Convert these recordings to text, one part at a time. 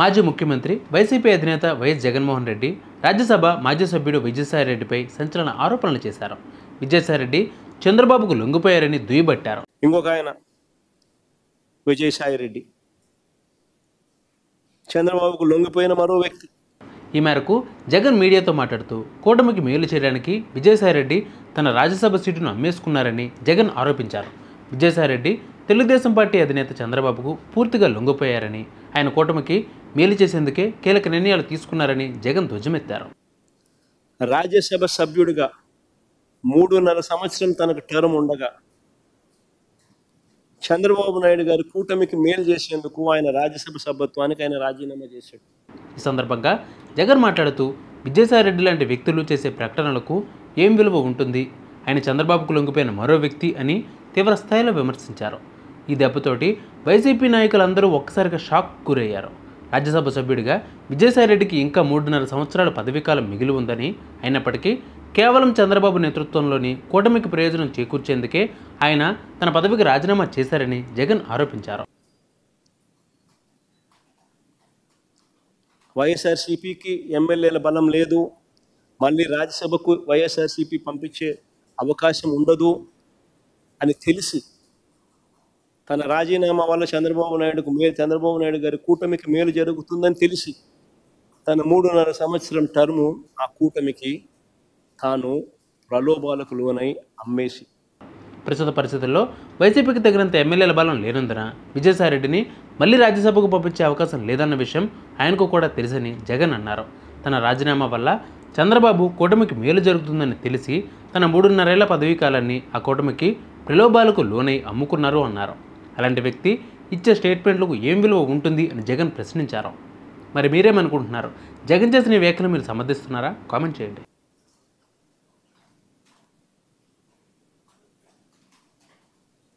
మాజీ ముఖ్యమంత్రి వైసీపీ అధినేత వైఎస్ జగన్మోహన్ రెడ్డి రాజ్యసభ మాజీ సభ్యుడు విజయసాయిరెడ్డిపై సంచలన ఆరోపణలు చేశారు. విజయసాయిరెడ్డి చంద్రబాబుకు లొంగిపోయారని దుయ్యబట్టారు. ఇంకొక ఆయన విజయసాయిరెడ్డి చంద్రబాబుకు లొంగిపోయిన మరో వ్యక్తి. ఈ మేరకు జగన్ మీడియాతో మాట్లాడుతూ కూటమికి మేలు చేయడానికి విజయసాయిరెడ్డి తన రాజ్యసభ సీటును అమ్మేసుకున్నారని జగన్ ఆరోపించారు. విజయసాయిరెడ్డి తెలుగుదేశం పార్టీ అధినేత చంద్రబాబుకు పూర్తిగా లొంగిపోయారని, ఆయన కూటమికి మేలు చేసేందుకే కీలక నిర్ణయాలు తీసుకున్నారని జగన్ ధ్వజమెత్తారు. రాజ్యసభ సభ్యుడిగా 3.5 సంవత్సరం తనకు టర్మ్ ఉండగా చంద్రబాబు నాయుడు గారు కూటమికి మేలు చేసేందుకు ఆయన రాజ్యసభ సభ్యత్వానికి ఆయన రాజీనామా చేశాడు. ఈ సందర్భంగా జగన్ మాట్లాడుతూ విజయసాయిరెడ్డి లాంటి వ్యక్తులు చేసే ప్రకటనలకు ఏం విలువ ఉంటుంది, ఆయన చంద్రబాబుకు లొంగిపోయిన మరో వ్యక్తి అని తీవ్ర స్థాయిలో విమర్శించారు. ఈ దెబ్బతోటి వైసీపీ నాయకులందరూ ఒక్కసారిగా షాక్ గురయ్యారు. రాజ్యసభ సభ్యుడిగా విజయసాయిరెడ్డికి ఇంకా 3.5 సంవత్సరాల పదవీకాలం మిగిలి ఉందని, అయినప్పటికీ కేవలం చంద్రబాబు నేతృత్వంలోని కూటమికి ప్రయోజనం చేకూర్చేందుకే ఆయన తన పదవికి రాజీనామా చేశారని జగన్ ఆరోపించారు. వైఎస్ఆర్సీపీకి ఎమ్మెల్యేల బలం లేదు, మళ్ళీ రాజ్యసభకు వైఎస్ఆర్సీపీ పంపించే అవకాశం ఉండదు అని తెలిసి తన రాజీనామా వల్ల చంద్రబాబు నాయుడు గారి కూటమికి మేలు జరుగుతుందని తెలిసి తన 3.5 సంవత్సరం టర్ము ఆ కూటమికి తాను ప్రలోభాలకు లోనై అమ్మేసి. ప్రస్తుత పరిస్థితుల్లో వైసీపీకి తగినంత ఎమ్మెల్యేల బలం లేనందున విజయసాయిరెడ్డిని మళ్లీ రాజ్యసభకు పంపించే అవకాశం లేదన్న విషయం ఆయనకు కూడా తెలుసని జగన్ అన్నారు. తన రాజీనామా వల్ల చంద్రబాబు కూటమికి మేలు జరుగుతుందని తెలిసి తన 3.5 ఏళ్ల పదవీ కాలాన్ని ఆ కూటమికి ప్రలోభాలకు లోనై అమ్ముకున్నారు అన్నారు. అలాంటి వ్యక్తి ఇచ్చే స్టేట్మెంట్లకు ఏం విలువ ఉంటుంది అని జగన్ ప్రశ్నించారు. మరి మీరేమనుకుంటున్నారు? జగన్ చేసిన వ్యాఖ్యలు మీరు సమర్థిస్తున్నారా? కామెంట్ చేయండి.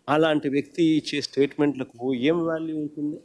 అలాంటి వ్యక్తి ఇచ్చే స్టేట్మెంట్లకు ఏం వాల్యూ ఉంటుంది?